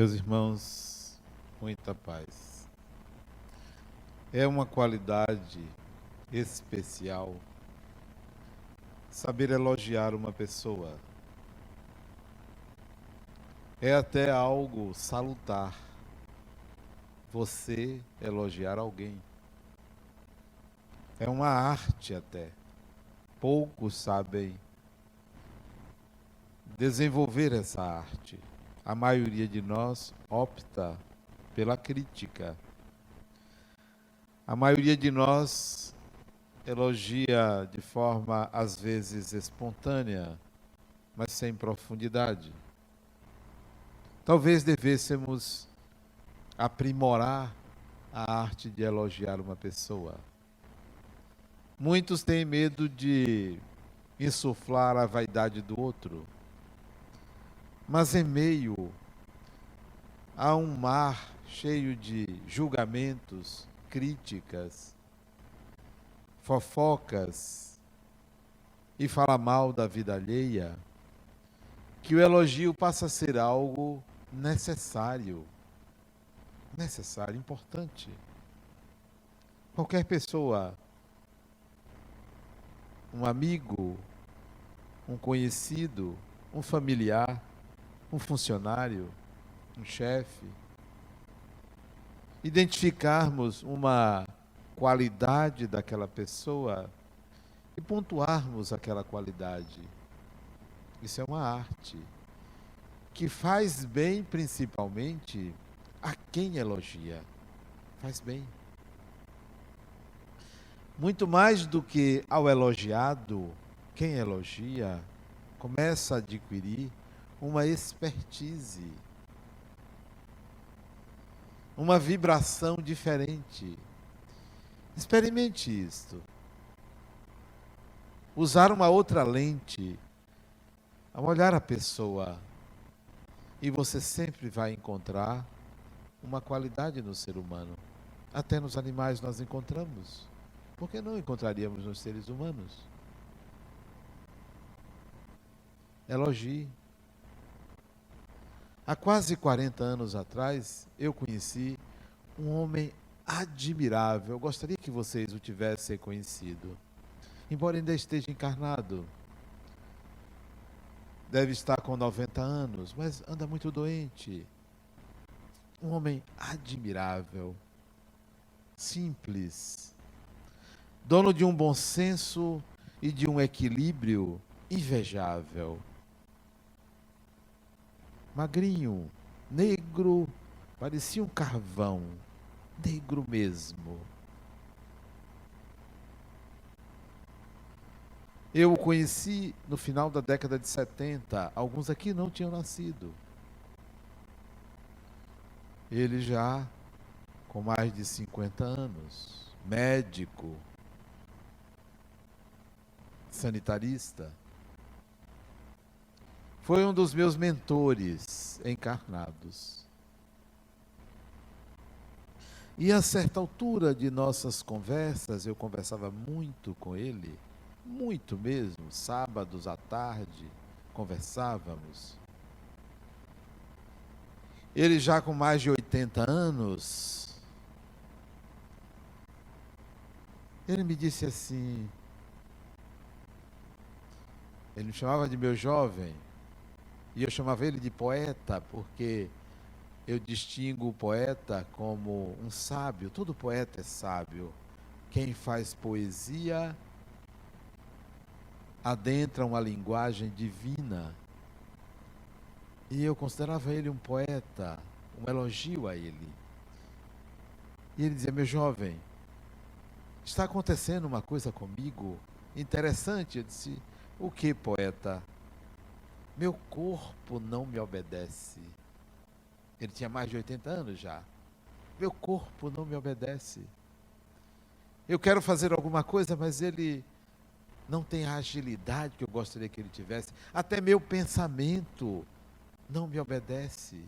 Meus irmãos, muita paz. É uma qualidade especial saber elogiar uma pessoa. É até algo salutar você elogiar alguém. É uma arte até. Poucos sabem desenvolver essa arte. A maioria de nós opta pela crítica. A maioria de nós elogia de forma, às vezes, espontânea, mas sem profundidade. Talvez devêssemos aprimorar a arte de elogiar uma pessoa. Muitos têm medo de insuflar a vaidade do outro, mas em meio a um mar cheio de julgamentos, críticas, fofocas e fala mal da vida alheia, que o elogio passa a ser algo necessário, importante. Qualquer pessoa, um amigo, um conhecido, um familiar, um funcionário, um chefe, identificarmos uma qualidade daquela pessoa e pontuarmos aquela qualidade. Isso é uma arte que faz bem principalmente a quem elogia. Faz bem. Muito mais do que ao elogiado, quem elogia começa a adquirir uma expertise, uma vibração diferente. Experimente isto. Usar uma outra lente ao olhar a pessoa, e você sempre vai encontrar uma qualidade no ser humano. Até nos animais nós encontramos. Por que não encontraríamos nos seres humanos? Elogie. Há quase 40 anos atrás, eu conheci um homem admirável. Eu gostaria que vocês o tivessem conhecido. Embora ainda esteja encarnado. Deve estar com 90 anos, mas anda muito doente. Um homem admirável, simples, dono de um bom senso e de um equilíbrio invejável. Magrinho, negro, parecia um carvão, negro mesmo. Eu o conheci no final da década de 70, alguns aqui não tinham nascido. Ele já com mais de 50 anos, médico, sanitarista. Foi um dos meus mentores encarnados. E a certa altura de nossas conversas, eu conversava muito com ele, muito mesmo, sábados à tarde, conversávamos. Ele já com mais de 80 anos, ele me disse assim, ele me chamava de meu jovem, e eu chamava ele de poeta, porque eu distingo o poeta como um sábio. Todo poeta é sábio. Quem faz poesia adentra uma linguagem divina. E eu considerava ele um poeta, um elogio a ele. E ele dizia, meu jovem, está acontecendo uma coisa comigo interessante. Eu disse, o que, poeta? Meu corpo não me obedece. Ele tinha mais de 80 anos já. Meu corpo não me obedece. Eu quero fazer alguma coisa, mas ele não tem a agilidade que eu gostaria que ele tivesse. Até meu pensamento não me obedece.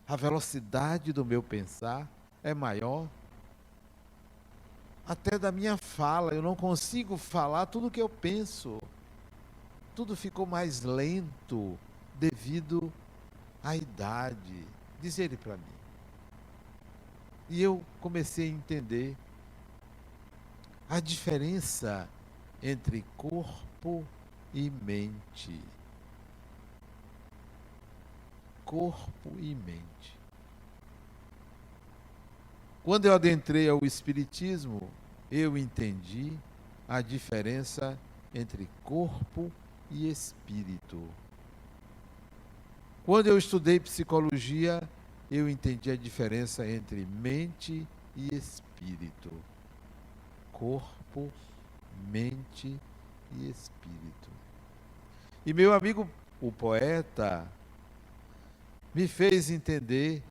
A velocidade do meu pensar é maior. Até da minha fala, eu não consigo falar tudo o que eu penso. Tudo ficou mais lento devido à idade, Diz ele para mim. E eu comecei a entender a diferença entre corpo e mente. Corpo e mente. Quando eu adentrei ao Espiritismo, eu entendi a diferença entre corpo e espírito. Quando eu estudei psicologia, eu entendi a diferença entre mente e espírito. Corpo, mente e espírito. E meu amigo, o poeta, me fez entender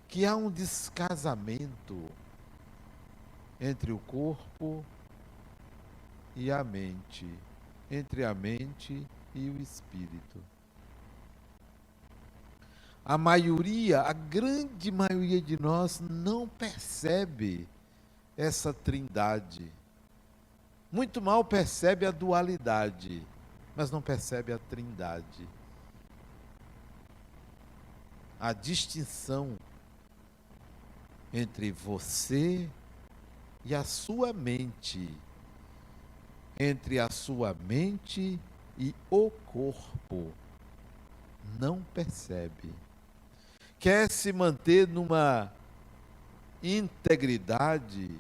que há um descasamento entre o corpo e a mente, entre a mente e o espírito. A maioria, a grande maioria de nós não percebe essa trindade. Muito mal percebe a dualidade, mas não percebe a trindade. A distinção entre você e a sua mente, entre a sua mente e o corpo, não percebe. Quer se manter numa integridade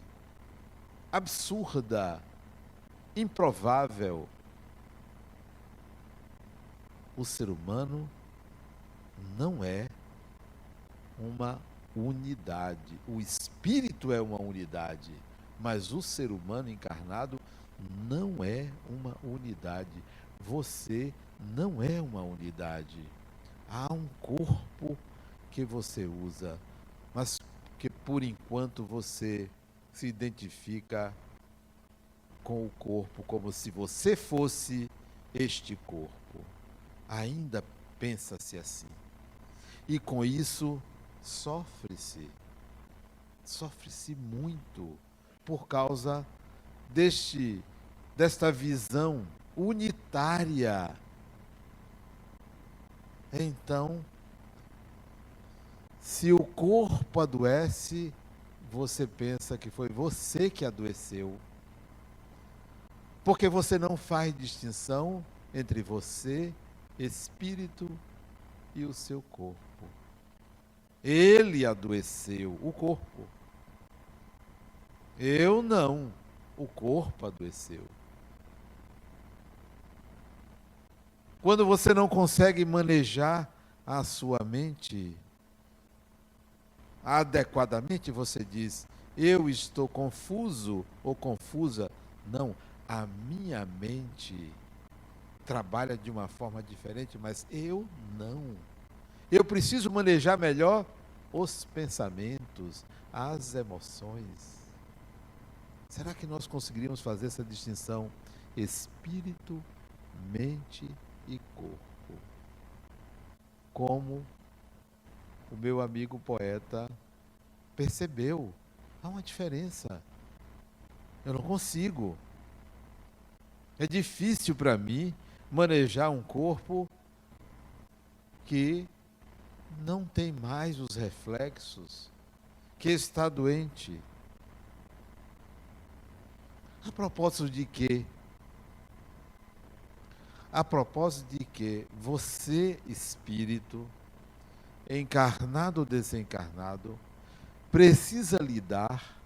absurda, improvável. O ser humano não é uma unidade. O espírito é uma unidade, mas o ser humano encarnado não é uma unidade. Você não é uma unidade. Há um corpo que você usa, mas que por enquanto você se identifica com o corpo como se você fosse este corpo. Ainda pensa-se assim. E com isso sofre-se muito por causa desta visão unitária. Então, se o corpo adoece, você pensa que foi você que adoeceu. Porque você não faz distinção entre você, espírito, e o seu corpo. Ele adoeceu, o corpo. Eu não, o corpo adoeceu. Quando você não consegue manejar a sua mente adequadamente, você diz, eu estou confuso ou confusa. Não, a minha mente trabalha de uma forma diferente, mas eu não. Eu preciso manejar melhor os pensamentos, as emoções. Será que nós conseguiríamos fazer essa distinção? Espírito, mente e corpo. Como o meu amigo poeta percebeu, há uma diferença. Eu não consigo. É difícil para mim manejar um corpo que não tem mais os reflexos, que está doente. A propósito de quê? A propósito de que você, espírito, encarnado ou desencarnado, precisa lidar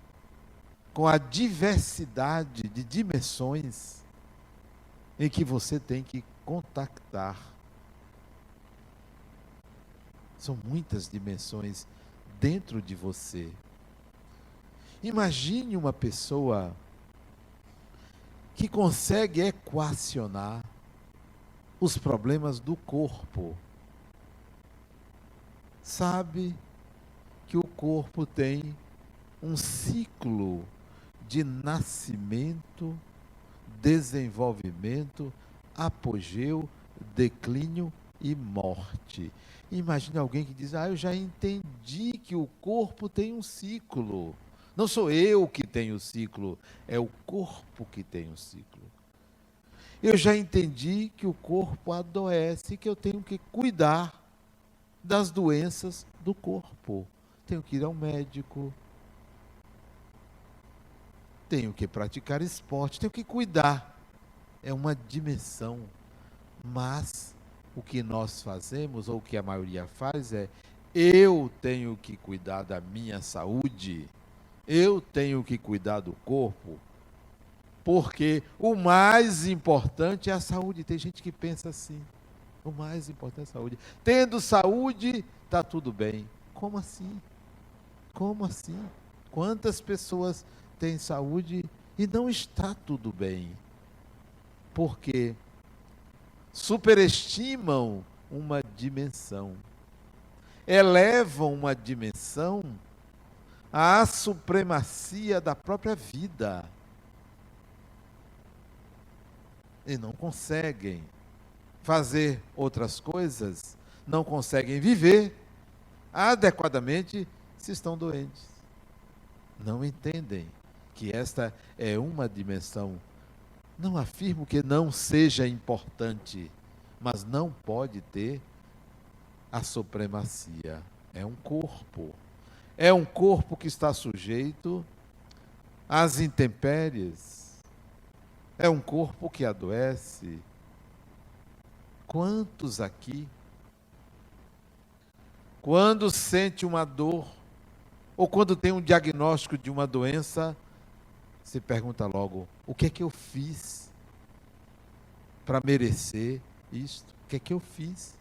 com a diversidade de dimensões em que você tem que contactar. São muitas dimensões dentro de você. Imagine uma pessoa que consegue equacionar os problemas do corpo. Sabe que o corpo tem um ciclo de nascimento, desenvolvimento, apogeu, declínio e morte. Imagine alguém que diz, eu já entendi que o corpo tem um ciclo. Não sou eu que tenho o ciclo, é o corpo que tem o ciclo. Eu já entendi que o corpo adoece e que eu tenho que cuidar das doenças do corpo. Tenho que ir ao médico, tenho que praticar esporte, tenho que cuidar. É uma dimensão. Mas o que nós fazemos, ou o que a maioria faz, é: eu tenho que cuidar da minha saúde, eu tenho que cuidar do corpo, porque o mais importante é a saúde. Tem gente que pensa assim: o mais importante é a saúde. Tendo saúde, está tudo bem. Como assim? Como assim? Quantas pessoas têm saúde e não está tudo bem? Porque superestimam uma dimensão, elevam uma dimensão à supremacia da própria vida e não conseguem fazer outras coisas, não conseguem viver adequadamente se estão doentes. Não entendem que esta é uma dimensão. Não afirmo que não seja importante, mas não pode ter a supremacia. É um corpo. É um corpo que está sujeito às intempéries. É um corpo que adoece. Quantos aqui, quando sente uma dor, ou quando tem um diagnóstico de uma doença, se pergunta logo: o que é que eu fiz para merecer isto? O que é que eu fiz?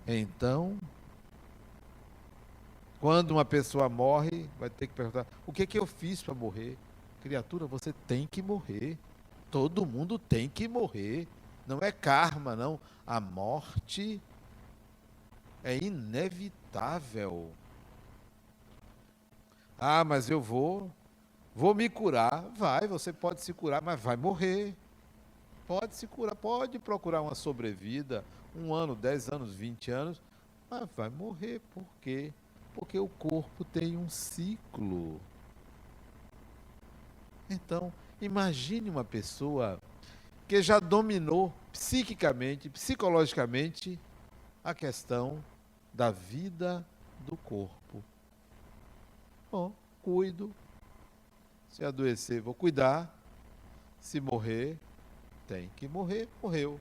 Então, quando uma pessoa morre, vai ter que perguntar: o que é que eu fiz para morrer? Criatura, você tem que morrer. Todo mundo tem que morrer. Não é karma, não. A morte é inevitável. Ah, mas eu vou me curar. Vai, você pode se curar, mas vai morrer. Pode se curar, pode procurar uma sobrevida, 1 ano, 10 anos, 20 anos, mas vai morrer. Por quê? Porque o corpo tem um ciclo. Então, imagine uma pessoa que já dominou psiquicamente, psicologicamente, a questão da vida do corpo. Bom, cuido. Se adoecer, vou cuidar. Se morrer, tem que morrer, morreu.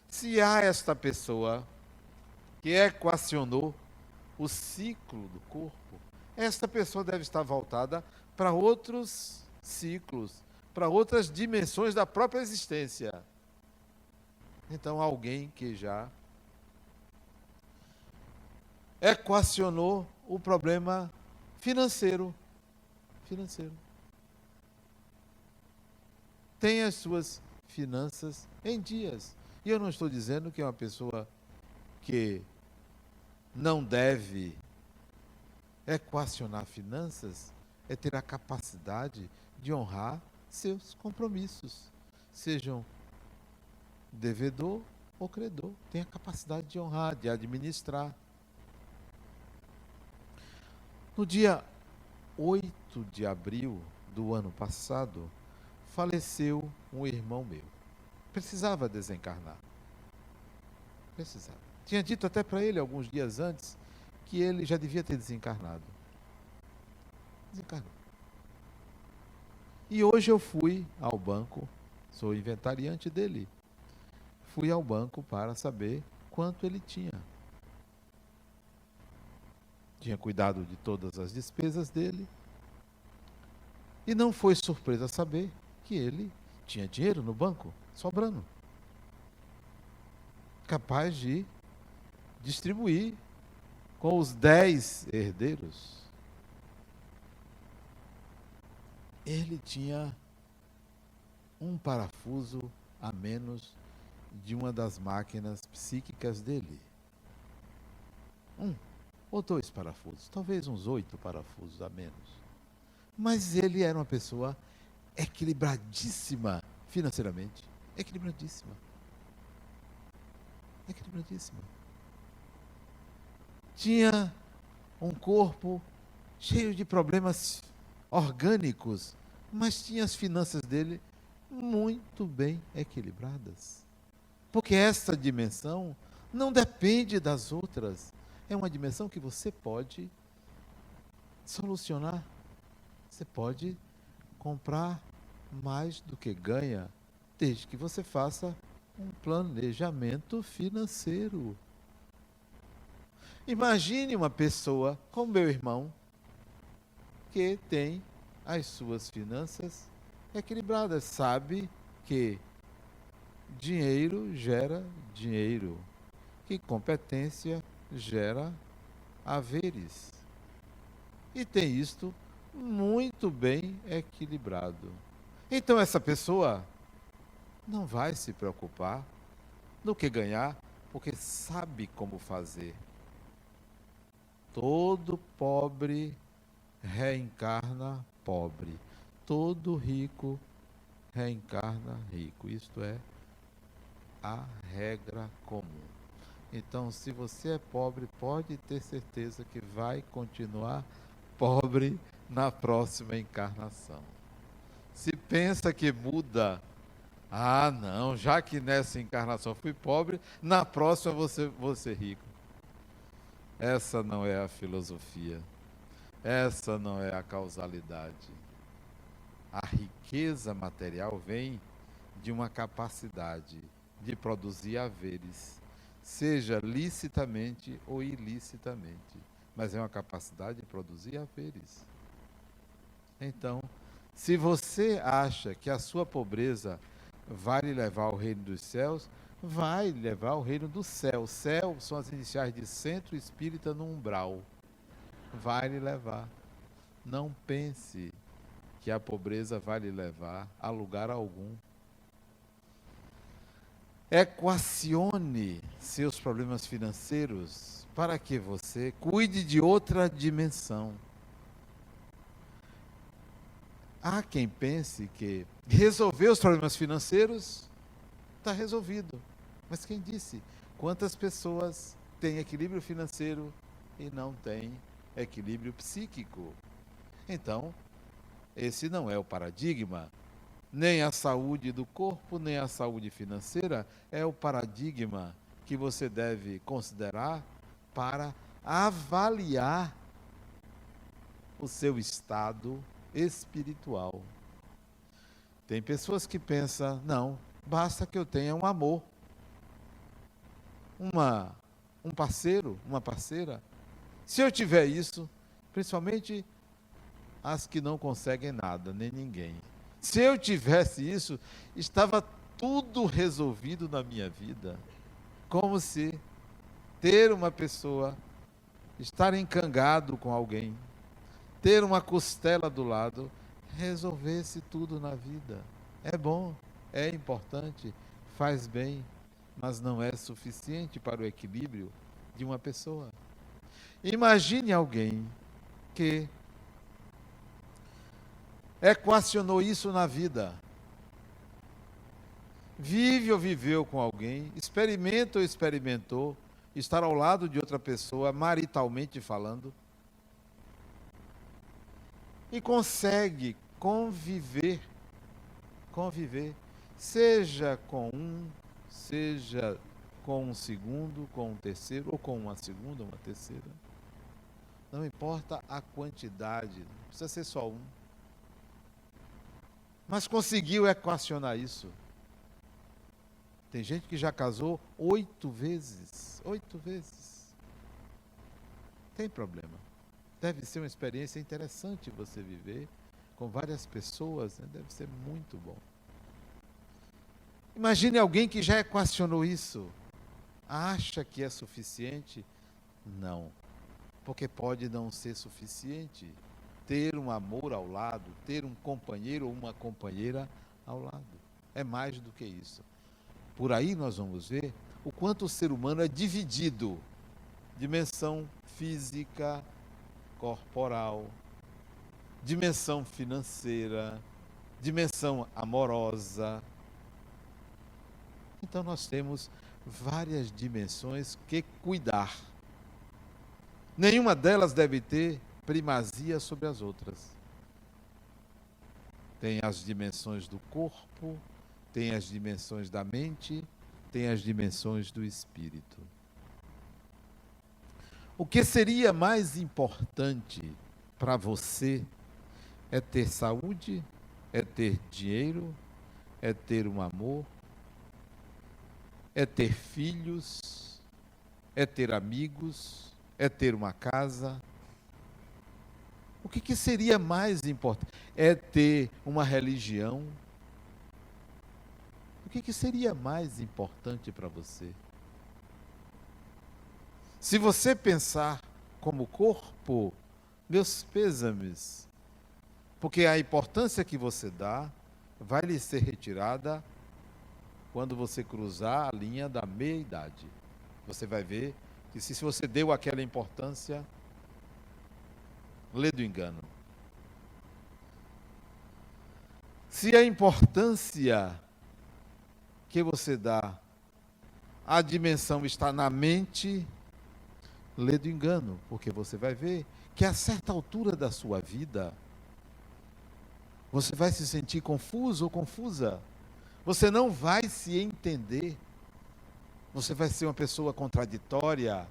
Se há esta pessoa que equacionou o ciclo do corpo, esta pessoa deve estar voltada para outros ciclos, para outras dimensões da própria existência. Então, alguém que já equacionou o problema financeiro. Tem as suas finanças em dias. E eu não estou dizendo que é uma pessoa que não deve equacionar finanças, é ter a capacidade de honrar seus compromissos, sejam devedor ou credor. Tem a capacidade de honrar, de administrar. No dia 8 de abril do ano passado, faleceu um irmão meu. Precisava desencarnar. Precisava. Tinha dito até para ele, alguns dias antes, que ele já devia ter desencarnado. Desencarnou. E hoje eu fui ao banco, sou inventariante dele. Fui ao banco para saber quanto ele tinha. Tinha cuidado de todas as despesas dele. E não foi surpresa saber que ele tinha dinheiro no banco, sobrando. Capaz de distribuir com os 10 herdeiros. Ele tinha um parafuso a menos de uma das máquinas psíquicas dele. 1 ou 2 parafusos, talvez uns 8 parafusos a menos. Mas ele era uma pessoa equilibradíssima financeiramente. Equilibradíssima. Tinha um corpo cheio de problemas orgânicos, mas tinha as finanças dele muito bem equilibradas. Porque essa dimensão não depende das outras. É uma dimensão que você pode solucionar. Você pode comprar mais do que ganha, desde que você faça um planejamento financeiro. Imagine uma pessoa como meu irmão, que tem as suas finanças equilibradas, sabe que dinheiro gera dinheiro, que competência gera haveres. E tem isto muito bem equilibrado. Então essa pessoa não vai se preocupar no que ganhar, porque sabe como fazer. Todo pobre reencarna pobre. Todo rico reencarna rico. Isto é a regra comum. Então, se você é pobre, pode ter certeza que vai continuar pobre na próxima encarnação. Se pensa que muda, não, já que nessa encarnação fui pobre, na próxima vou ser rico. Essa não é a filosofia. Essa não é a causalidade. A riqueza material vem de uma capacidade de produzir haveres, seja licitamente ou ilicitamente, mas é uma capacidade de produzir haveres. Então, se você acha que a sua pobreza vai lhe levar ao reino dos céus, vai levar ao reino do céu. Céu são as iniciais de Centro Espírita no Umbral. Vai lhe levar. Não pense que a pobreza vai lhe levar a lugar algum. Equacione seus problemas financeiros para que você cuide de outra dimensão. Há quem pense que resolver os problemas financeiros está resolvido. Mas quem disse? Quantas pessoas têm equilíbrio financeiro e não têm equilíbrio psíquico? Então, esse não é o paradigma. Nem a saúde do corpo, nem a saúde financeira é o paradigma que você deve considerar para avaliar o seu estado espiritual. Tem pessoas que pensam, não, basta que eu tenha um amor, um parceiro, uma parceira. Se eu tiver isso, principalmente as que não conseguem nada, nem ninguém. Se eu tivesse isso, estava tudo resolvido na minha vida. Como se ter uma pessoa, estar encangado com alguém, ter uma costela do lado, resolvesse tudo na vida. É bom, é importante, faz bem, mas não é suficiente para o equilíbrio de uma pessoa. Imagine alguém que equacionou isso na vida. Vive ou viveu com alguém, experimenta ou experimentou estar ao lado de outra pessoa, maritalmente falando, e consegue conviver, seja com um, seja com um segundo, com um terceiro, ou com uma segunda, uma terceira. Não importa a quantidade, não precisa ser só um. Mas conseguiu equacionar isso. Tem gente que já casou 8 vezes. 8 vezes. Tem problema. Deve ser uma experiência interessante você viver com várias pessoas, né? Deve ser muito bom. Imagine alguém que já equacionou isso. Acha que é suficiente? Não. Porque pode não ser suficiente. Ter um amor ao lado, ter um companheiro ou uma companheira ao lado. É mais do que isso. Por aí nós vamos ver o quanto o ser humano é dividido. Dimensão física, corporal, dimensão financeira, dimensão amorosa. Então nós temos várias dimensões que cuidar. Nenhuma delas deve ter primazia sobre as outras. Tem as dimensões do corpo, tem as dimensões da mente, tem as dimensões do espírito. O que seria mais importante para você é ter saúde, é ter dinheiro, é ter um amor, é ter filhos, é ter amigos, é ter uma casa. O que seria mais importante? É ter uma religião? O que seria mais importante para você? Se você pensar como corpo, meus pêsames, porque a importância que você dá vai lhe ser retirada quando você cruzar a linha da meia-idade. Você vai ver que se você deu aquela importância, lê do engano. Se a importância que você dá, a dimensão está na mente, lê do engano, porque você vai ver que a certa altura da sua vida, você vai se sentir confuso ou confusa. Você não vai se entender. Você vai ser uma pessoa contraditória,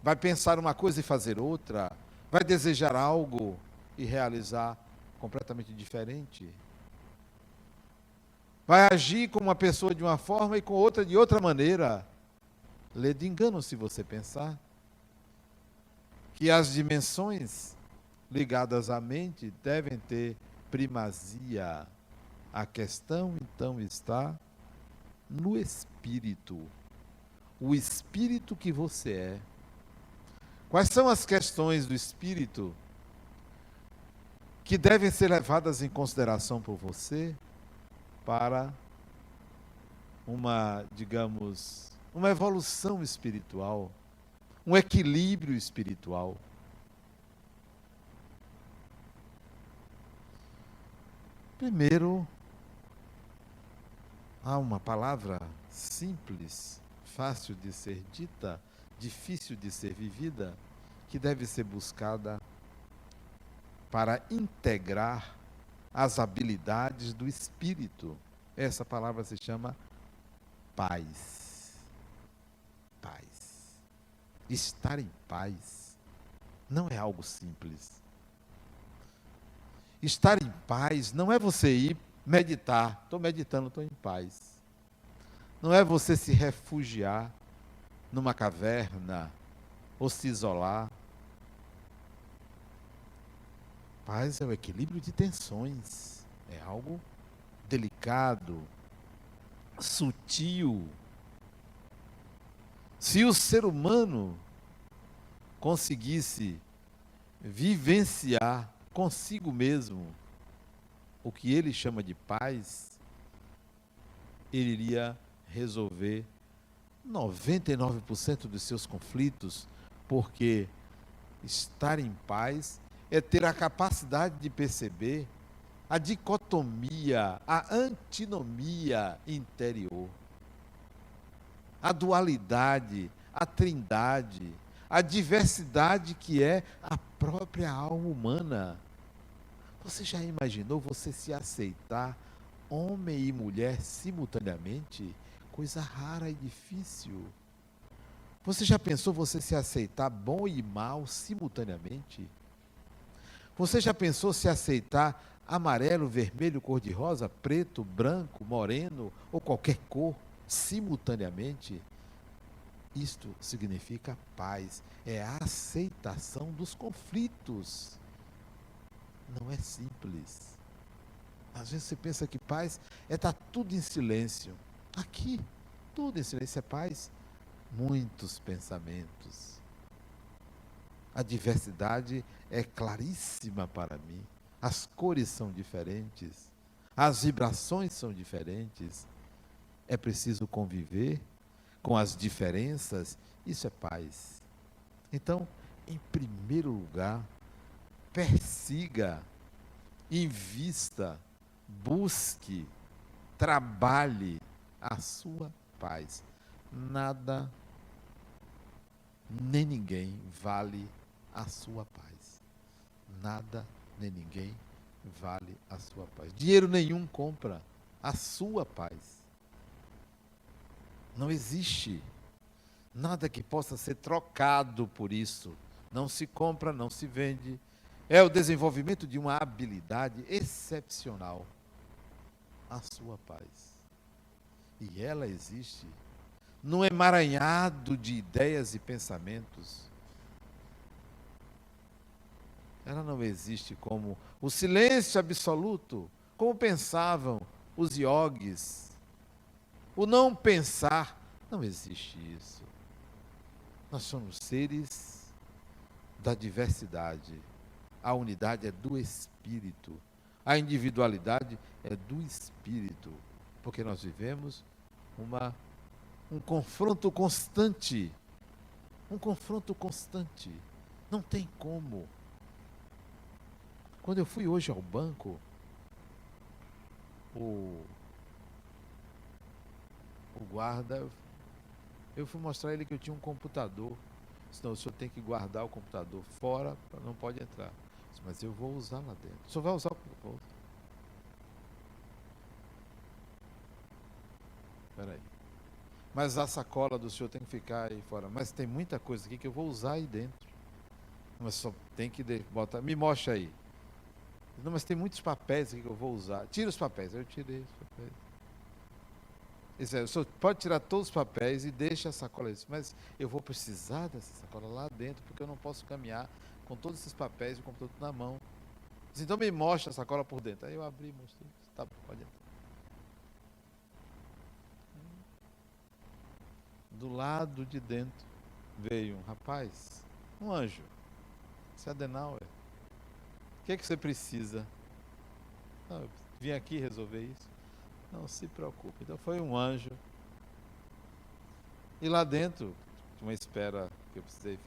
vai pensar uma coisa e fazer outra, vai desejar algo e realizar completamente diferente. Vai agir com uma pessoa de uma forma e com outra de outra maneira. Lê de engano se você pensar que as dimensões ligadas à mente devem ter primazia. A questão, então, está no espírito. O espírito que você é. Quais são as questões do espírito que devem ser levadas em consideração por você para uma, digamos, uma evolução espiritual, um equilíbrio espiritual? Primeiro, há uma palavra simples, fácil de ser dita, difícil de ser vivida, que deve ser buscada para integrar as habilidades do espírito. Essa palavra se chama paz. Paz. Estar em paz não é algo simples. Estar em paz não é você ir meditar. Estou meditando, estou em paz. Não é você se refugiar numa caverna ou se isolar. Paz é o equilíbrio de tensões. É algo delicado, sutil. Se o ser humano conseguisse vivenciar consigo mesmo o que ele chama de paz, ele iria resolver 99% dos seus conflitos, porque estar em paz é ter a capacidade de perceber a dicotomia, a antinomia interior, a dualidade, a trindade, a diversidade que é a própria alma humana. Você já imaginou você se aceitar homem e mulher simultaneamente? Coisa rara e difícil. Você já pensou você se aceitar bom e mal simultaneamente? Você já pensou se aceitar amarelo, vermelho, cor-de-rosa, preto, branco, moreno ou qualquer cor simultaneamente? Isto significa paz, é a aceitação dos conflitos. Não é simples. Às vezes você pensa que paz é estar tudo em silêncio. Aqui, tudo em silêncio é paz. Muitos pensamentos. A diversidade é claríssima para mim. As cores são diferentes. As vibrações são diferentes. É preciso conviver com as diferenças. Isso é paz. Então, em primeiro lugar, persiga, invista, busque, trabalhe a sua paz. Nada, nem ninguém vale a sua paz. Nada, nem ninguém vale a sua paz. Dinheiro nenhum compra a sua paz. Não existe nada que possa ser trocado por isso. Não se compra, não se vende. É o desenvolvimento de uma habilidade excepcional, a sua paz. E ela existe num emaranhado de ideias e pensamentos. Ela não existe como o silêncio absoluto, como pensavam os iogues. O não pensar, não existe isso. Nós somos seres da diversidade. A unidade é do espírito. A individualidade é do espírito. Porque nós vivemos um confronto constante. Um confronto constante. Não tem como. Quando eu fui hoje ao banco, o guarda, eu fui mostrar a ele que eu tinha um computador. Senão o senhor tem que guardar o computador fora, não pode entrar. Mas eu vou usar lá dentro. O senhor vai usar o computador? Espera aí. Mas a sacola do senhor tem que ficar aí fora. Mas tem muita coisa aqui que eu vou usar aí dentro. Mas só tem que botar. Me mostra aí. Não, mas tem muitos papéis aqui que eu vou usar. Tira os papéis. Eu tirei os papéis. Isso é, o senhor pode tirar todos os papéis e deixa a sacola. Mas eu vou precisar dessa sacola lá dentro, porque eu não posso caminhar com todos esses papéis e o computador na mão. Então me mostra a sacola por dentro. Aí eu abri e mostrei. Tá, pode entrar. Do lado de dentro veio um rapaz, um anjo. Esse Adenauer. O que é que você precisa? Não, eu vim aqui resolver isso. Não se preocupe. Então foi um anjo. E lá dentro, uma espera que eu precisei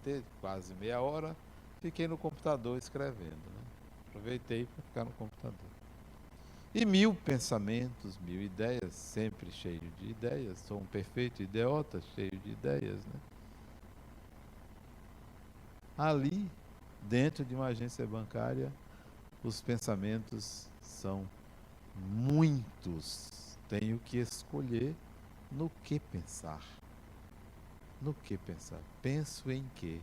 ter quase meia hora, fiquei no computador escrevendo. Né? Aproveitei para ficar no computador. E 1000 pensamentos, 1000 ideias, sempre cheio de ideias. Sou um perfeito idiota, cheio de ideias. Né? Ali, dentro de uma agência bancária, os pensamentos são muitos. Tenho que escolher no que pensar. No que pensar? Penso em quê?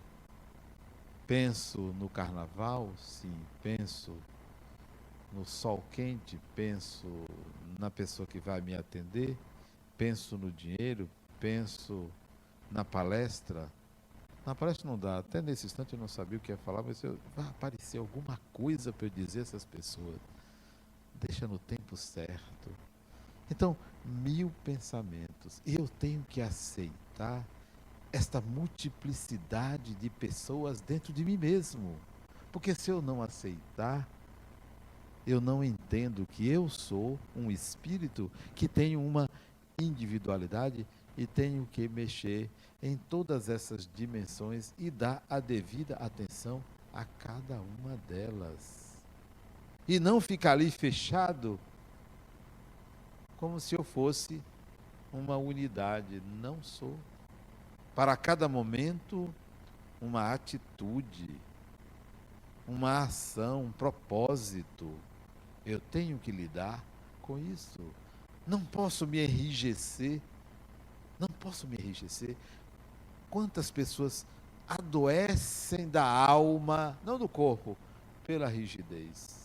Penso no carnaval? Sim. Penso no sol quente? Penso na pessoa que vai me atender? Penso no dinheiro? Penso na palestra? Na palestra não dá. Até nesse instante eu não sabia o que ia falar, mas vai aparecer alguma coisa para eu dizer a essas pessoas. Deixa no tempo certo. Então, 1000 pensamentos. E eu tenho que aceitar esta multiplicidade de pessoas dentro de mim mesmo. Porque se eu não aceitar, eu não entendo que eu sou um espírito que tem uma individualidade e tenho que mexer em todas essas dimensões e dar a devida atenção a cada uma delas. E não ficar ali fechado como se eu fosse uma unidade. Não sou. Para cada momento, uma atitude, uma ação, um propósito. Eu tenho que lidar com isso. Não posso me enrijecer. Não posso me enrijecer. Quantas pessoas adoecem da alma, não do corpo, pela rigidez?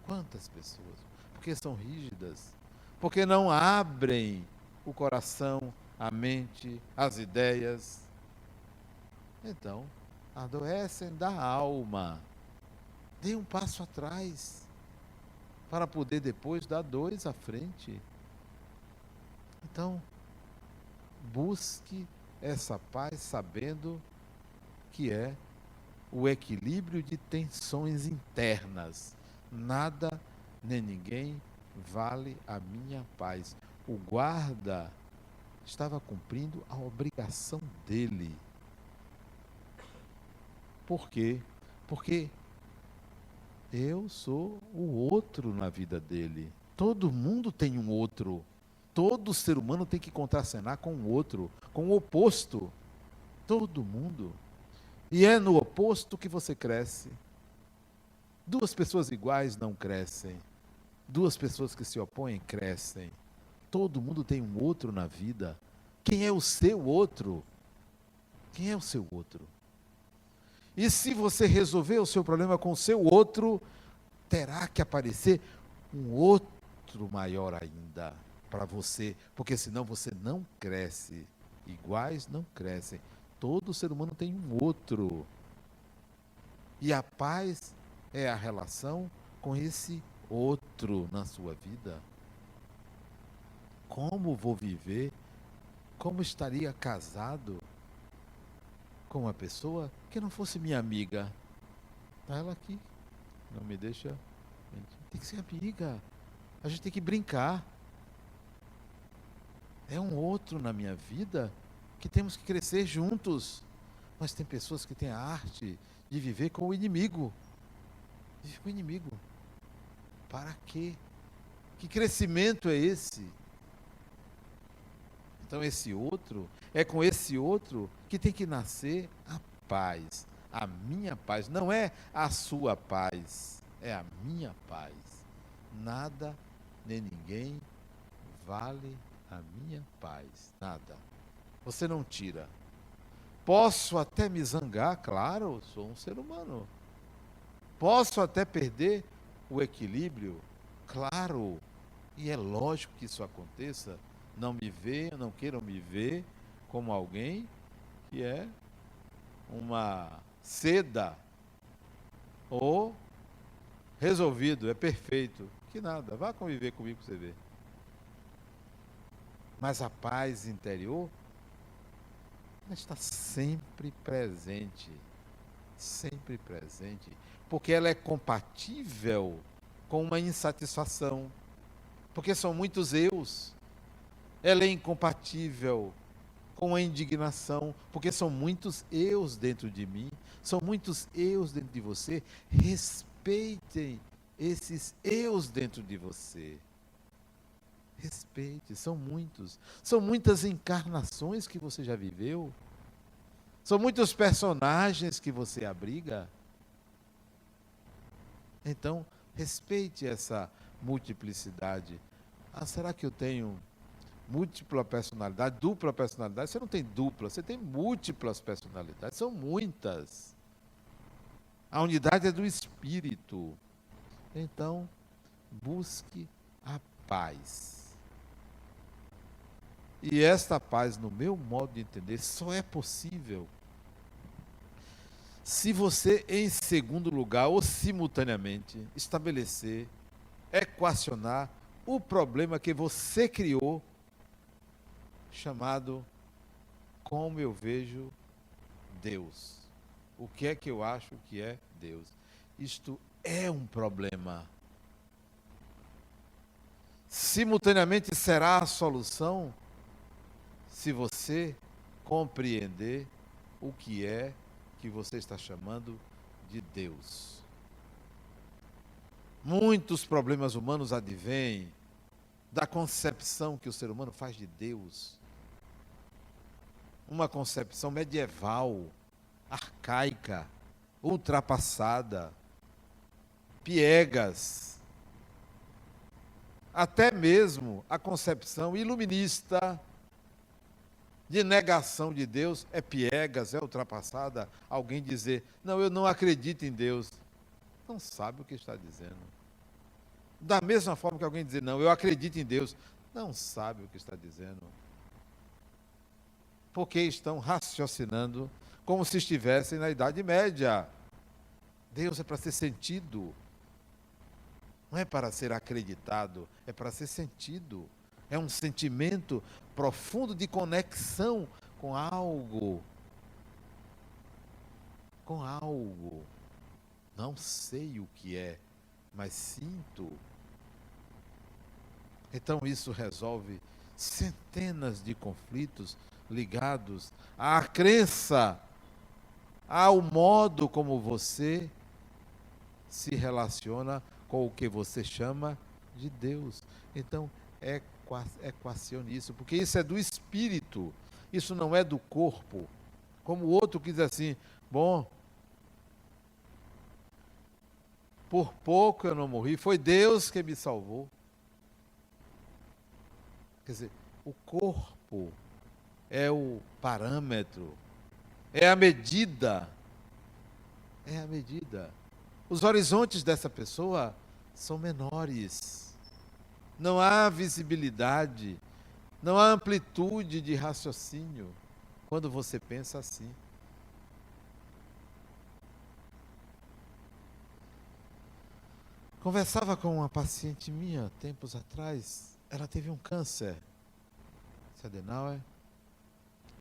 Quantas pessoas? Porque são rígidas. Porque não abrem o coração, a mente, as ideias. Então, adoecem da alma. Dê um passo atrás, para poder depois dar 2 à frente. Então, busque essa paz sabendo que é o equilíbrio de tensões internas. Nada nem ninguém vale a minha paz. O guarda estava cumprindo a obrigação dele. Por quê? Porque eu sou o outro na vida dele. Todo mundo tem um outro. Todo ser humano tem que contracenar com o outro, com o oposto. Todo mundo. E é no oposto que você cresce. 2 pessoas iguais não crescem. 2 pessoas que se opõem crescem. Todo mundo tem um outro na vida. quem é o seu outro. Quem é o seu outro? E se você resolver o seu problema com o seu outro, terá que aparecer um outro maior ainda para você, porque senão você não cresce. Iguais não crescem. Todo ser humano tem um outro. E a paz é a relação com esse outro na sua vida. Como vou viver? Como estaria casado com uma pessoa que não fosse minha amiga? Está ela aqui. Não me deixa. Tem que ser amiga. A gente tem que brincar. É um outro na minha vida que temos que crescer juntos. Mas tem pessoas que têm a arte de viver com o inimigo. Viver com o inimigo. Para quê? Que crescimento é esse? Então esse outro, é com esse outro que tem que nascer a paz. A minha paz. Não é a sua paz. É a minha paz. Nada nem ninguém vale a minha paz. Nada. Você não tira. Posso até me zangar, claro, sou um ser humano. Posso até perder o equilíbrio, claro. E é lógico que isso aconteça. Não me vejam, não queiram me ver como alguém que é uma seda ou resolvido, é perfeito. Que nada, vá conviver comigo para você ver. Mas a paz interior, ela está sempre presente. Sempre presente. Porque ela é compatível com uma insatisfação. Porque são muitos eus. Ela é incompatível com a indignação, porque são muitos eus dentro de mim, são muitos eus dentro de você. Respeitem esses eus dentro de você. Respeite, são muitos. São muitas encarnações que você já viveu. São muitos personagens que você abriga. Então, respeite essa multiplicidade. Ah, será que eu tenho múltipla personalidade, dupla personalidade? Você não tem dupla, você tem múltiplas personalidades, são muitas. A unidade é do espírito. Então, busque a paz. E esta paz, no meu modo de entender, só é possível se você, em segundo lugar, ou simultaneamente, estabelecer, equacionar o problema que você criou, chamado como eu vejo Deus. O que é que eu acho que é Deus? Isto é um problema. Simultaneamente será a solução se você compreender o que é que você está chamando de Deus. Muitos problemas humanos advêm da concepção que o ser humano faz de Deus. Uma concepção medieval, arcaica, ultrapassada, piegas. Até mesmo a concepção iluminista de negação de Deus é piegas, é ultrapassada. Alguém dizer, não, eu não acredito em Deus, não sabe o que está dizendo. Da mesma forma que alguém dizer, não, eu acredito em Deus, não sabe o que está dizendo. Porque estão raciocinando como se estivessem na Idade Média. Deus é para ser sentido. Não é para ser acreditado, é para ser sentido. É um sentimento profundo de conexão com algo. Com algo. Não sei o que é, mas sinto. Então isso resolve centenas de conflitos ligados à crença, ao modo como você se relaciona com o que você chama de Deus. Então, equacione isso, porque isso é do espírito, isso não é do corpo. Como o outro que diz assim, bom, por pouco eu não morri, foi Deus que me salvou. Quer dizer, o corpo é o parâmetro, é a medida. É a medida. Os horizontes dessa pessoa são menores. Não há visibilidade, não há amplitude de raciocínio quando você pensa assim. Conversava com uma paciente minha tempos atrás. Ela teve um câncer de Adenauer.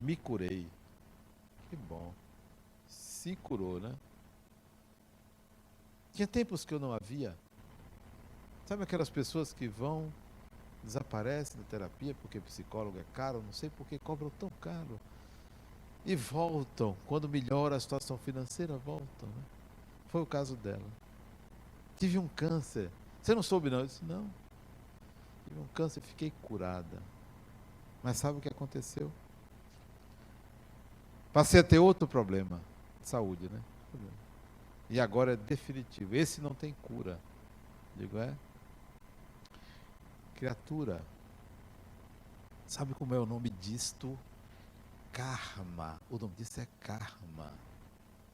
Me curei. Que bom. Se curou, né? Tinha tempos que eu não a via. Sabe aquelas pessoas que vão, desaparecem da terapia porque psicólogo é caro, não sei por que cobram tão caro. E voltam, quando melhora a situação financeira, voltam, né? Foi o caso dela. Tive um câncer. Você não soube não? Eu disse, não. Tive um câncer e fiquei curada. Mas sabe o que aconteceu? Passei a ter outro problema. Saúde, né? E agora é definitivo. Esse não tem cura. Digo, criatura. Sabe como é o nome disto? Karma. O nome disso é karma.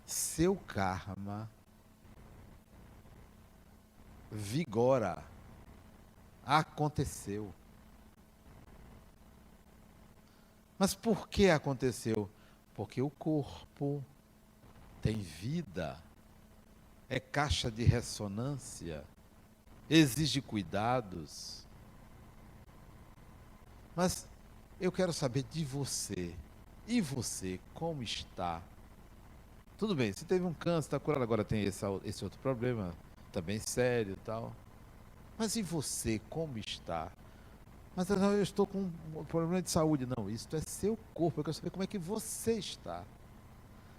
Seu karma vigora. Aconteceu. Mas por que aconteceu? Porque o corpo tem vida, é caixa de ressonância, exige cuidados. Mas eu quero saber de você. E você, como está? Tudo bem, você teve um câncer, está curado, agora tem esse outro problema, também sério e tal. Mas e você, como está? Mas não, eu estou com um problema de saúde. Não, isso é seu corpo, eu quero saber como é que você está.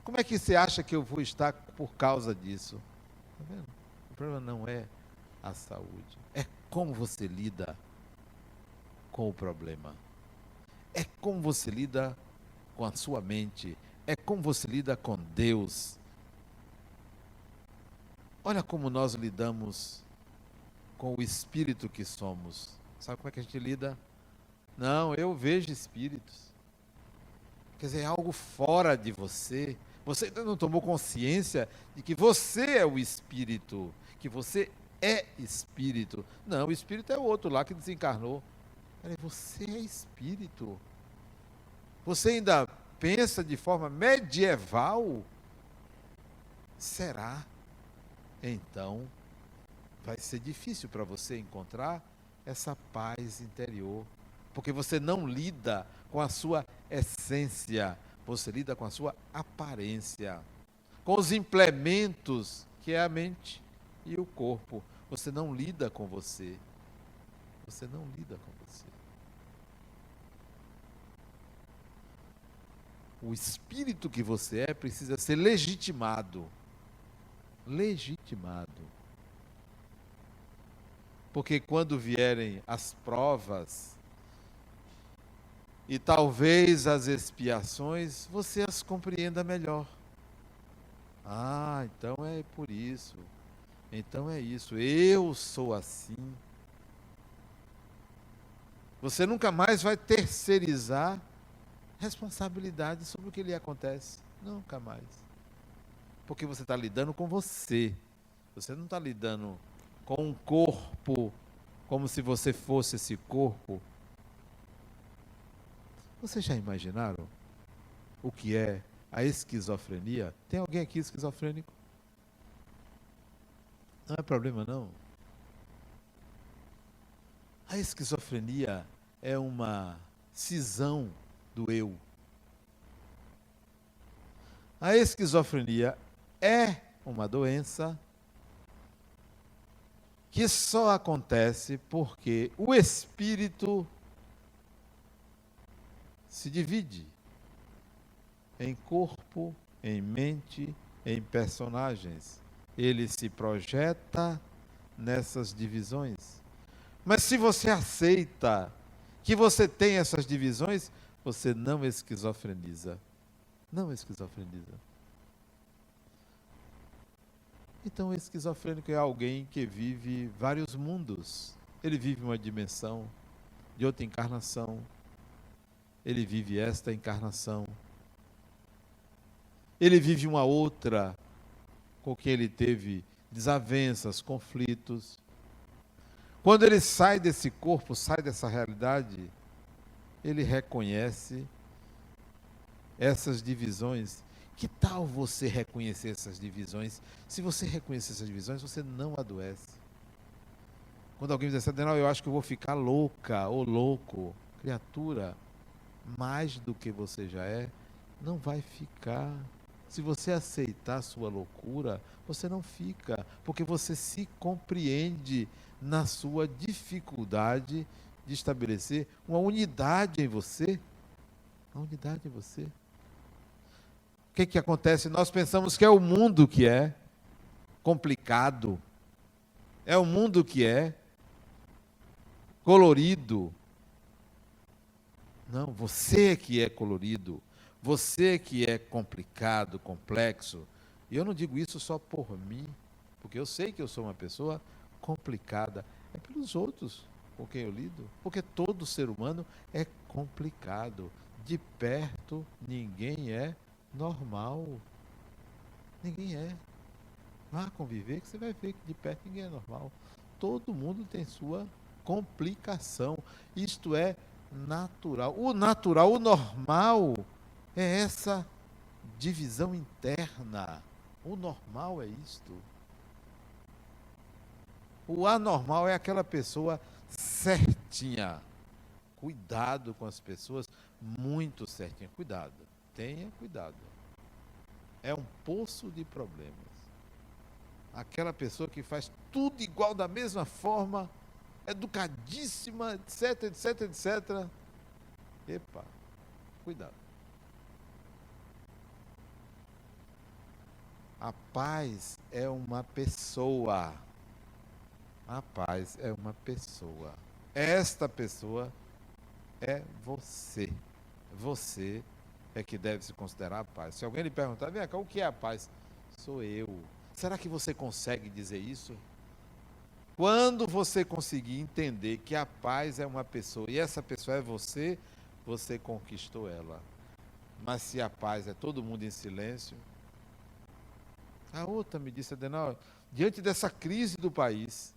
Como é que você acha que eu vou estar por causa disso? Tá vendo? O problema não é a saúde, é como você lida com o problema. É como você lida com a sua mente, é como você lida com Deus. Olha como nós lidamos com o espírito que somos. Sabe como é que a gente lida? Não, eu vejo espíritos. Quer dizer, é algo fora de você. Você ainda não tomou consciência de que você é o espírito, que você é espírito. Não, o espírito é o outro lá que desencarnou. Peraí, você é espírito. Você ainda pensa de forma medieval? Será? Então, vai ser difícil para você encontrar essa paz interior, porque você não lida com a sua essência, você lida com a sua aparência, com os implementos que é a mente e o corpo. Você não lida com você. Você não lida com você. O espírito que você é precisa ser legitimado. Legitimado. Porque quando vierem as provas e talvez as expiações, você as compreenda melhor. Ah, então é por isso. Então é isso. Eu sou assim. Você nunca mais vai terceirizar responsabilidade sobre o que lhe acontece. Nunca mais. Porque você está lidando com você. Você não está lidando com um corpo como se você fosse esse corpo. Vocês já imaginaram o que é a esquizofrenia? Tem alguém aqui esquizofrênico? Não é problema, não. A esquizofrenia é uma cisão do eu. A esquizofrenia é uma doença que só acontece porque o espírito se divide em corpo, em mente, em personagens. Ele se projeta nessas divisões. Mas se você aceita que você tem essas divisões, você não esquizofreniza. Não esquizofreniza. Então, o esquizofrênico é alguém que vive vários mundos. Ele vive uma dimensão de outra encarnação. ele vive esta encarnação. Ele vive uma outra com quem ele teve desavenças, conflitos. Quando ele sai desse corpo, sai dessa realidade, ele reconhece essas divisões. Que tal você reconhecer essas divisões? Se você reconhecer essas divisões, você não adoece. Quando alguém diz assim, Adenal, eu acho que eu vou ficar louca ou louco, criatura, mais do que você já é, não vai ficar. Se você aceitar a sua loucura, você não fica, porque você se compreende na sua dificuldade de estabelecer uma unidade em você. Uma unidade em você. O que acontece? Nós pensamos que é o mundo que é complicado, é o mundo que é colorido. Não, você que é colorido, você que é complicado, complexo. E eu não digo isso só por mim, porque eu sei que eu sou uma pessoa complicada. É pelos outros com quem eu lido, porque todo ser humano é complicado. De perto, ninguém é normal. Ninguém é. Vá conviver que você vai ver que de perto ninguém é normal. Todo mundo tem sua complicação. Isto é natural. O natural, o normal, é essa divisão interna. O normal é isto. O anormal é aquela pessoa certinha. Cuidado com as pessoas muito certinhas. Cuidado. Tenha cuidado. É um poço de problemas. Aquela pessoa que faz tudo igual da mesma forma, educadíssima, etc, etc, etc. Epa, cuidado. A paz é uma pessoa. A paz é uma pessoa. Esta pessoa é você. Você é que deve se considerar a paz. Se alguém lhe perguntar, vem cá, o que é a paz? Sou eu. Será que você consegue dizer isso? Quando você conseguir entender que a paz é uma pessoa e essa pessoa é você, você conquistou ela. Mas se a paz é todo mundo em silêncio... A outra me disse, Adenal, diante dessa crise do país,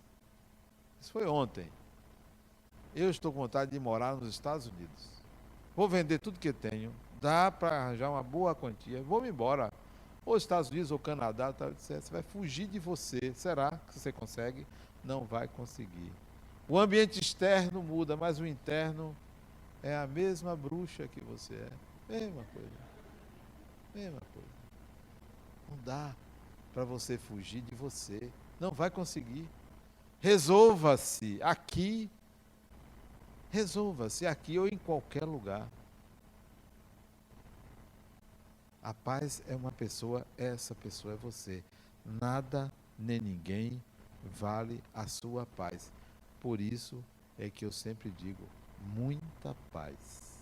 isso foi ontem, eu estou com vontade de morar nos Estados Unidos. Vou vender tudo que tenho, dá para arranjar uma boa quantia, vou-me embora. Ou Estados Unidos ou Canadá, tá, você vai fugir de você. Será que você consegue? Não vai conseguir. O ambiente externo muda, mas o interno é a mesma bruxa que você é. Mesma coisa. Mesma coisa. Não dá para você fugir de você. Não vai conseguir. Resolva-se aqui. Resolva-se aqui ou em qualquer lugar. A paz é uma pessoa, essa pessoa é você. Nada nem ninguém vale a sua paz. Por isso é que eu sempre digo, muita paz.